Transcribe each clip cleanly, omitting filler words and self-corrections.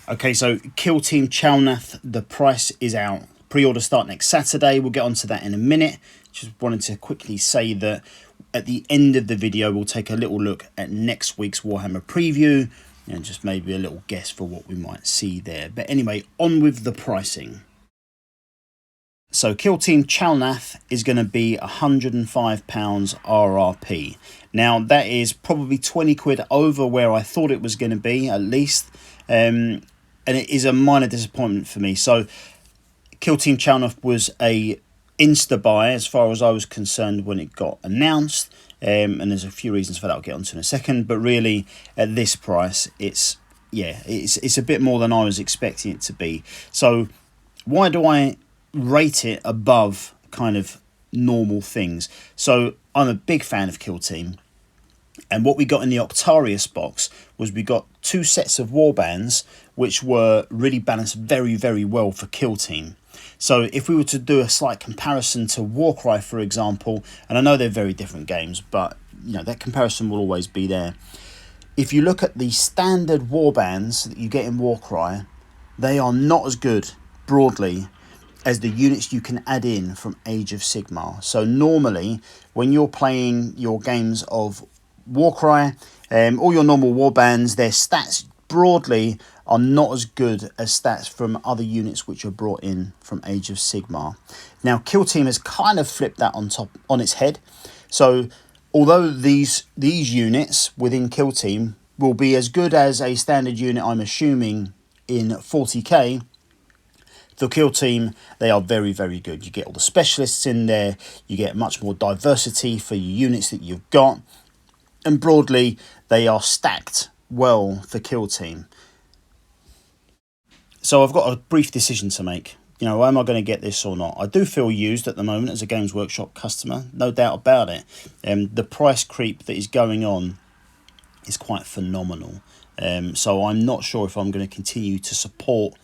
Okay, so Kill Team Chalnath, the price is out. Pre-order start next Saturday. We'll get onto that in a minute. Just wanted to quickly say that at the end of the video, we'll take a little look at next week's Warhammer preview and just maybe a little guess for what we might see there. But anyway, on with the pricing. So Kill Team Chalnath is going to be £105 RRP. Now that is probably 20 quid over where I thought it was going to be, at least. And it is a minor disappointment for me. So Kill Team Chalnath was a insta buy as far as I was concerned when it got announced. And there's a few reasons for that I'll get onto in a second. But really at this price, it's a bit more than I was expecting it to be. So why do I rate it above kind of normal things? So I'm a big fan of Kill Team, and what we got in the Octarius box was we got 2 sets of warbands which were really balanced very, very well for Kill Team. So if we were to do a slight comparison to Warcry, for example, and I know they're very different games, but you know that comparison will always be there. If you look at the standard warbands that you get in Warcry, they are not as good broadly as the units you can add in from Age of Sigmar. So normally when you're playing your games of Warcry, all your normal warbands, their stats broadly are not as good as stats from other units which are brought in from Age of Sigmar. Now Kill Team has kind of flipped that on its head. So although these units within Kill Team will be as good as a standard unit, I'm assuming, in 40k, the Kill Team, they are very, very good. You get all the specialists in there, you get much more diversity for your units that you've got, and broadly they are stacked well for Kill Team. So I've got a brief decision to make. You know, am I going to get this or not? I do feel used at the moment as a Games Workshop customer, no doubt about it. The price creep that is going on is quite phenomenal. So I'm not sure if I'm going to continue to support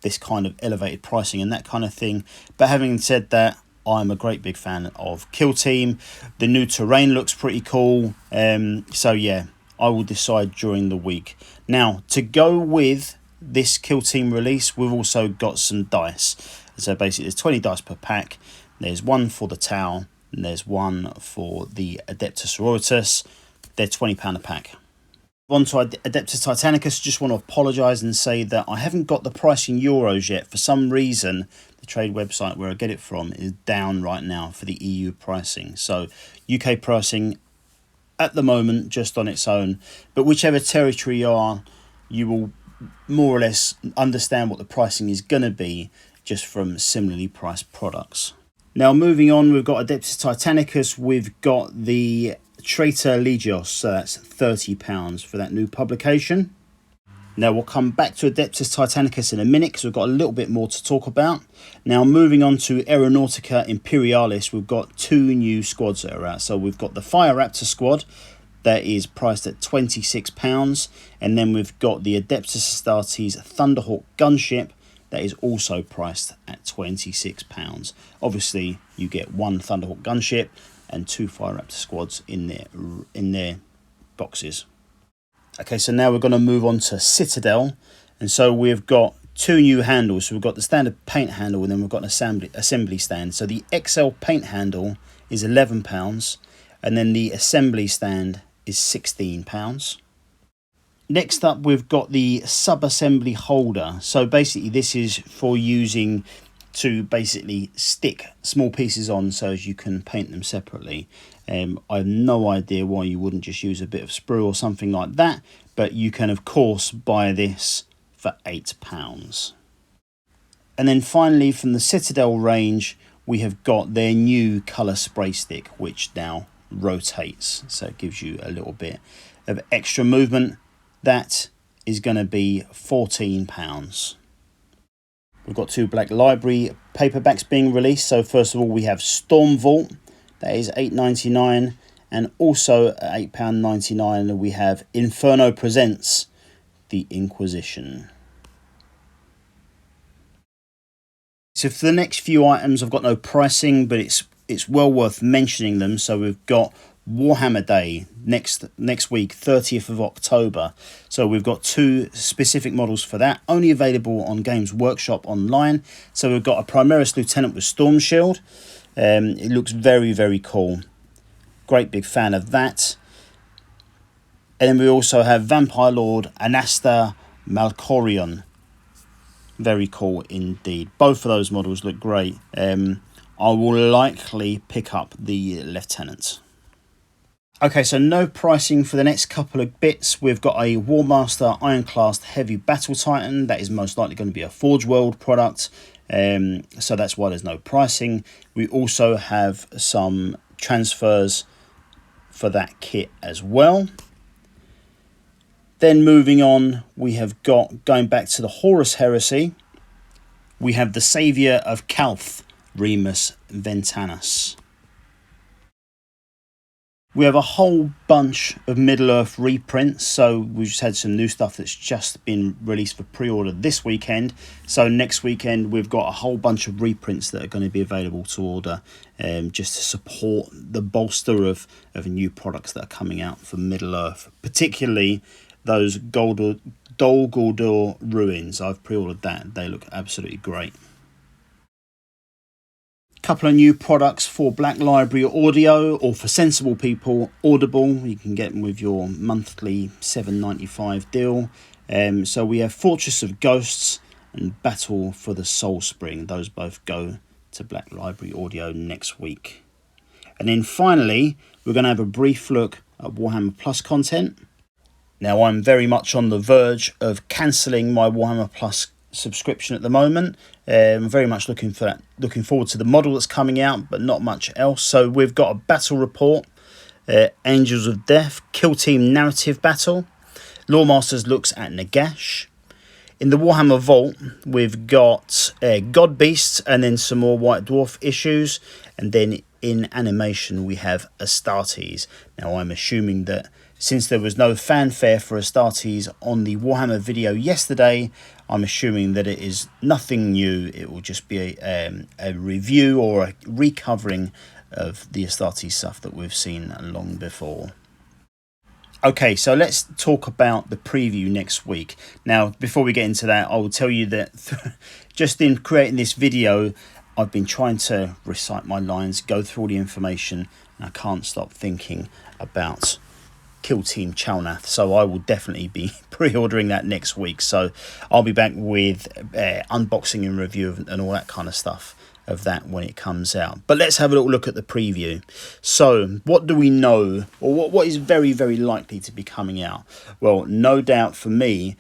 this kind of elevated pricing and that kind of thing. But having said that, I'm a great big fan of Kill Team. The new terrain looks pretty cool. So yeah, I will decide during the week. Now, to go with this Kill Team release, we've also got some dice. So basically there's 20 dice per pack. There's one for the Tau and there's one for the Adepts Titanicus. They're £20 a pack. On to Adepts Titanicus, just want to apologise and say that I haven't got the price in euros yet. For some reason, the trade website where I get it from is down right now for the EU pricing. So UK pricing at the moment just on its own. But whichever territory you are, you will more or less understand what the pricing is going to be just from similarly priced products. Now moving on, we've got Adepts Titanicus. We've got the Traitor Legios, so that's £30 for that new publication. Now we'll come back to Adepts Titanicus in a minute because we've got a little bit more to talk about. Now moving on to Aeronautica Imperialist, we've got 2 new squads that are out. So we've got the Fire Raptor squad that is priced at £26, and then we've got the Adepts Astartes Thunderhawk gunship that is also priced at £26. Obviously you get 1 Thunderhawk gunship and 2 Fire Raptor squads in their boxes. Okay, so now we're going to move on to Citadel, and so we've got 2 new handles. So we've got the standard paint handle, and then we've got an assembly stand. So the XL paint handle is £11, and then the assembly stand is £16. Next up, we've got the sub-assembly holder. So basically this is for using to basically stick small pieces on so as you can paint them separately. I have no idea why you wouldn't just use a bit of sprue or something like that, but you can of course buy this for £8. And then finally from the Citadel range, we have got their new colour spray stick, which now rotates, so it gives you a little bit of extra movement. That is going to be £14. We've got 2 Black Library paperbacks being released. So first of all, we have Storm Vault, that is £8.99, and also at £8.99 we have Inferno Presents The Inquisition. So for the next few items, I've got no pricing, but it's well worth mentioning them. So we've got Warhammer Day next week, 30th of October. So we've got 2 specific models for that, only available on Games Workshop online. So we've got a Primaris Lieutenant with Storm Shield. It looks very, very cool. Great big fan of that. And then we also have Vampire Lord Anasta Malkorion. Very cool indeed. Both of those models look great. I will likely pick up the Lieutenant. Okay, so no pricing for the next couple of bits. We've got a Warmaster Ironclast Heavy Battle Titan. That is most likely going to be a Forge World product. So that's why there's no pricing. We also have some transfers for that kit as well. Then moving on, we have got, going back to the Horus Heresy, we have the Saviour of Calth, Remus Ventanus. We have a whole bunch of Middle-earth reprints, so we've just had some new stuff that's just been released for pre-order this weekend. So next weekend we've got a whole bunch of reprints that are going to be available to order, just to support the bolster of new products that are coming out for Middle-earth, particularly those Dol Guldur ruins. I've pre-ordered that. They look absolutely great. Couple of new products for Black Library Audio, or for sensible people, Audible. You can get them with your monthly $7.95 deal. So we have Fortress of Ghosts and Battle for the Soul Spring. Those both go to Black Library Audio next week. And then finally, we're going to have a brief look at Warhammer Plus content. Now, I'm very much on the verge of cancelling my Warhammer Plus subscription at the moment. I'm very much looking forward to the model that's coming out, but not much else. So we've got a battle report, Angels of Death, Kill Team Narrative Battle, Lawmasters looks at Nagash. In the Warhammer Vault, we've got God Beasts and then some more White Dwarf issues. And then in animation, we have Astartes. Now, I'm assuming that since there was no fanfare for Astartes on the Warhammer video yesterday, I'm assuming that it is nothing new. It will just be a review or a recovering of the Astartes stuff that we've seen long before. Okay, so let's talk about the preview next week. Now, before we get into that, I will tell you that just in creating this video, I've been trying to recite my lines, go through all the information, and I can't stop thinking about Kill Team Chalnath, so I will definitely be pre-ordering that next week. So I'll be back with unboxing and review and all that kind of stuff of that when it comes out. But let's have a little look at the preview. So what do we know, or what is very, very likely to be coming out? Well, no doubt for me,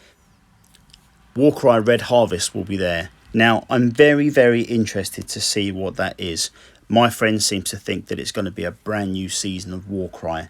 Warcry Red Harvest will be there. Now, I'm very, very interested to see what that is. My friend seems to think that it's going to be a brand new season of Warcry,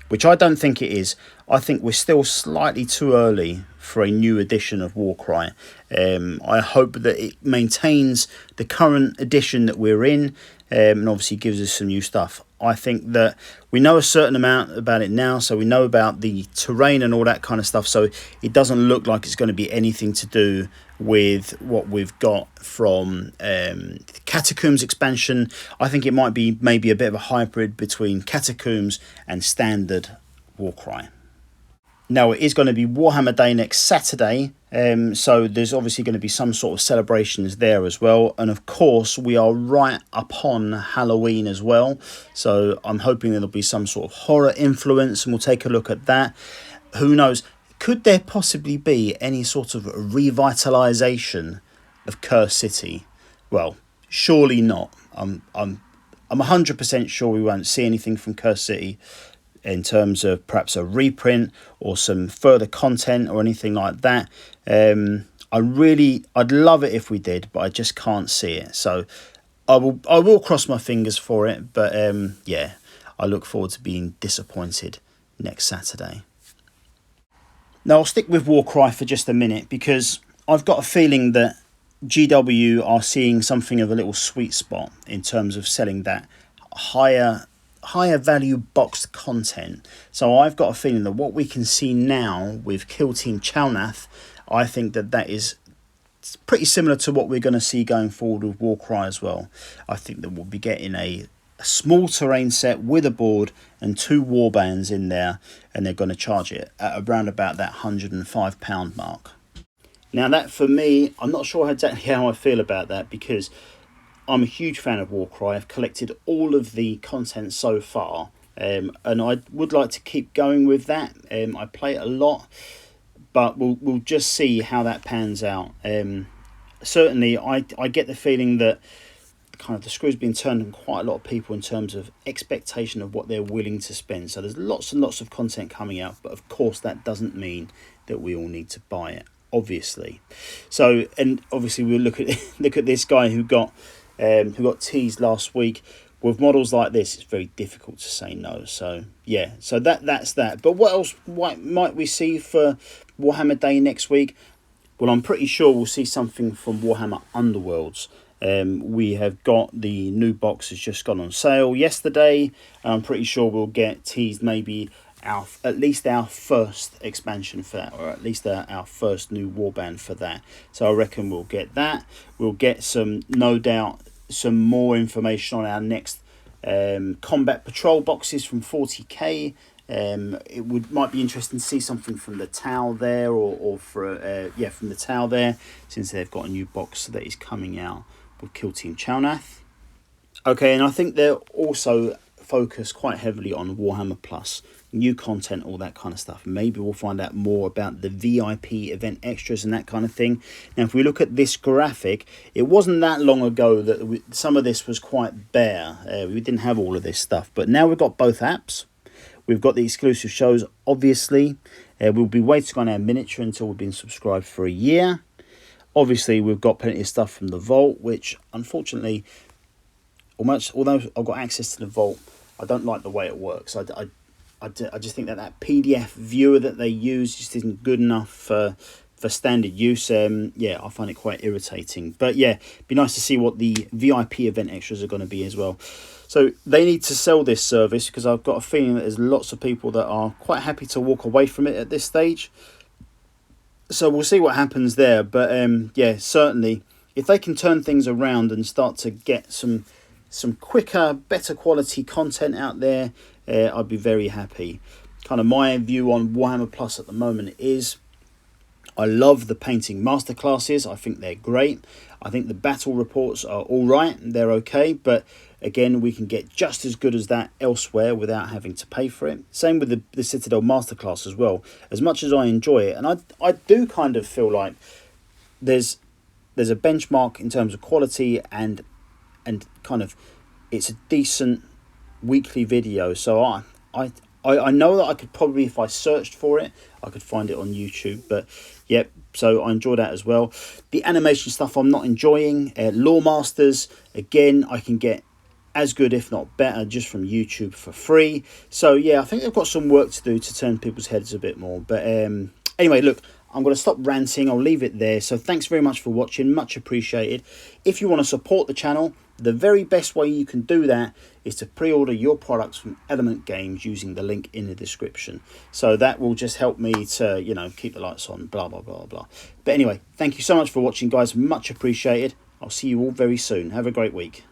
which I don't think it is. I think we're still slightly too early for a new edition of Warcry. I hope that it maintains the current edition that we're in, and obviously gives us some new stuff. I think that we know a certain amount about it now, so we know about the terrain and all that kind of stuff, so it doesn't look like it's going to be anything to do with what we've got from Catacombs expansion. I think it might be maybe a bit of a hybrid between Catacombs and standard Warcry. Now, it is going to be Warhammer Day next Saturday, so there's obviously going to be some sort of celebrations there as well. And of course, we are right upon Halloween as well, so I'm hoping there'll be some sort of horror influence, and we'll take a look at that. Who knows? Could there possibly be any sort of revitalization of Curse City? Well, surely not. I'm 100% sure we won't see anything from Curse City in terms of perhaps a reprint or some further content or anything like that. I'd love it if we did, but I just can't see it. So I will cross my fingers for it. But yeah, I look forward to being disappointed next Saturday. Now, I'll stick with Warcry for just a minute, because I've got a feeling that GW are seeing something of a little sweet spot in terms of selling that higher value boxed content. So I've got a feeling that what we can see now with Kill Team Chalnath, I think that is pretty similar to what we're going to see going forward with Warcry as well. I think that we'll be getting a a small terrain set with a board and 2 warbands in there, and they're going to charge it at around about that £105 mark. Now that for me, I'm not sure exactly how I feel about that, because I'm a huge fan of Warcry. I've collected all of the content so far, and I would like to keep going with that. I play it a lot, but we'll just see how that pans out. Certainly, I get the feeling that kind of the screw's been turned on quite a lot of people in terms of expectation of what they're willing to spend. So there's lots and lots of content coming out, but of course that doesn't mean that we all need to buy it, obviously. So, and obviously we'll look at this guy who got teased last week. With models like this, it's very difficult to say no. So yeah, so that's that. But what else might we see for Warhammer Day next week? Well, I'm pretty sure we'll see something from Warhammer Underworlds. We have got the new box has just gone on sale yesterday, and I'm pretty sure we'll get teased maybe at least our first expansion for that, or at least our first new warband for that. So I reckon we'll get that. We'll get no doubt some more information on our next combat patrol boxes from 40k. Might be interesting to see something from the Tau there, or from the Tau there, since they've got a new box that is coming out with Kill Team Chalnath. Okay, and I think they're also focused quite heavily on Warhammer Plus, new content, all that kind of stuff. Maybe we'll find out more about the VIP event extras and that kind of thing. Now, if we look at this graphic, it wasn't that long ago that some of this was quite bare. We didn't have all of this stuff, but now we've got both apps. We've got the exclusive shows, obviously. We'll be waiting on our miniature until we've been subscribed for a year. Obviously, we've got plenty of stuff from the Vault, which, unfortunately, although I've got access to the Vault, I don't like the way it works. I just think that PDF viewer that they use just isn't good enough for standard use. I find it quite irritating. But yeah, it'd be nice to see what the VIP event extras are going to be as well. So they need to sell this service, because I've got a feeling that there's lots of people that are quite happy to walk away from it at this stage. So we'll see what happens there. But certainly, if they can turn things around and start to get some quicker, better quality content out there, I'd be very happy. Kind of my view on Warhammer Plus at the moment is I love the painting masterclasses. I think they're great. I think the battle reports are all right. They're okay. But again, we can get just as good as that elsewhere without having to pay for it. Same with the Citadel masterclass as well. As much as I enjoy it, and I do kind of feel like there's a benchmark in terms of quality and kind of it's a decent weekly video. So I know that I could probably, if I searched for it, I could find it on YouTube. But yep, so I enjoy that as well. The animation stuff I'm not enjoying. Lore Masters, again, I can get as good, if not better, just from YouTube for free. So yeah, I think they've got some work to do to turn people's heads a bit more. But anyway, look, I'm going to stop ranting. I'll leave it there. So thanks very much for watching. Much appreciated. If you want to support the channel, the very best way you can do that is to pre-order your products from Element Games using the link in the description. So that will just help me to, keep the lights on, blah, blah, blah, blah. But anyway, thank you so much for watching, guys. Much appreciated. I'll see you all very soon. Have a great week.